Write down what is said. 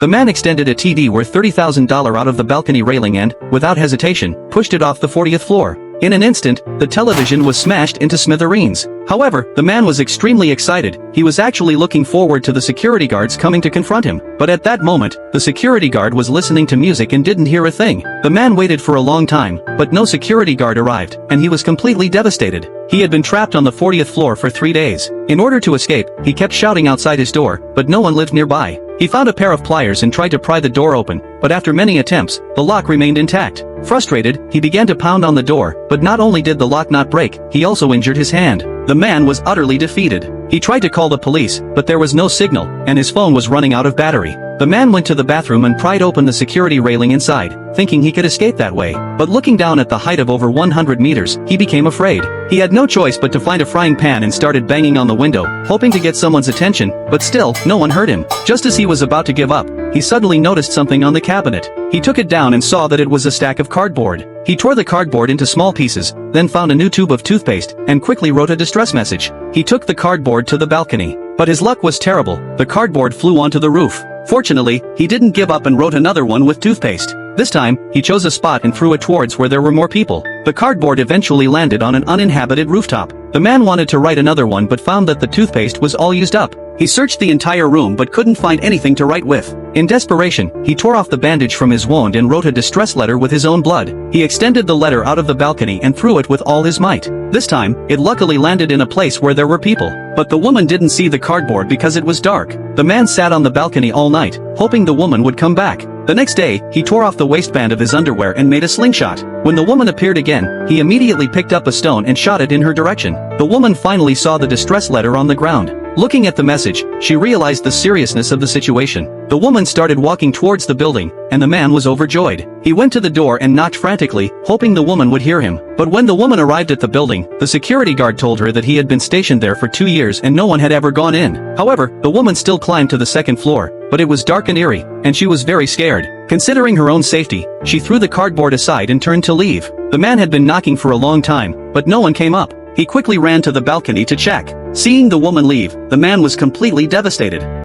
The man extended a TD worth $30,000 out of the balcony railing and, without hesitation, pushed it off the 40th floor. In an instant, the television was smashed into smithereens. However, the man was extremely excited. He was actually looking forward to the security guards coming to confront him. But at that moment, the security guard was listening to music and didn't hear a thing. The man waited for a long time, but no security guard arrived, and he was completely devastated. He had been trapped on the 40th floor for 3 days. In order to escape, he kept shouting outside his door, but no one lived nearby. He found a pair of pliers and tried to pry the door open, but after many attempts, the lock remained intact. Frustrated, he began to pound on the door, but not only did the lock not break, he also injured his hand. The man was utterly defeated. He tried to call the police, but there was no signal, and his phone was running out of battery. The man went to the bathroom and pried open the security railing inside, thinking he could escape that way. But looking down at the height of over 100 meters, he became afraid. He had no choice but to find a frying pan and started banging on the window, hoping to get someone's attention, but still, no one heard him. Just as he was about to give up, he suddenly noticed something on the cabinet. He took it down and saw that it was a stack of cardboard. He tore the cardboard into small pieces, then found a new tube of toothpaste, and quickly wrote a distress message. He took the cardboard to the balcony. But his luck was terrible. The cardboard flew onto the roof. Fortunately, he didn't give up and wrote another one with toothpaste. This time, he chose a spot and threw it towards where there were more people. The cardboard eventually landed on an uninhabited rooftop. The man wanted to write another one but found that the toothpaste was all used up. He searched the entire room but couldn't find anything to write with. In desperation, he tore off the bandage from his wound and wrote a distress letter with his own blood. He extended the letter out of the balcony and threw it with all his might. This time, it luckily landed in a place where there were people. But the woman didn't see the cardboard because it was dark. The man sat on the balcony all night, hoping the woman would come back. The next day, he tore off the waistband of his underwear and made a slingshot. When the woman appeared again, he immediately picked up a stone and shot it in her direction. The woman finally saw the distress letter on the ground. Looking at the message, she realized the seriousness of the situation. The woman started walking towards the building, and the man was overjoyed. He went to the door and knocked frantically, hoping the woman would hear him. But when the woman arrived at the building, the security guard told her that he had been stationed there for 2 years and no one had ever gone in. However, the woman still climbed to the second floor, but it was dark and eerie, and she was very scared. Considering her own safety, she threw the cardboard aside and turned to leave. The man had been knocking for a long time, but no one came up. He quickly ran to the balcony to check. Seeing the woman leave, the man was completely devastated.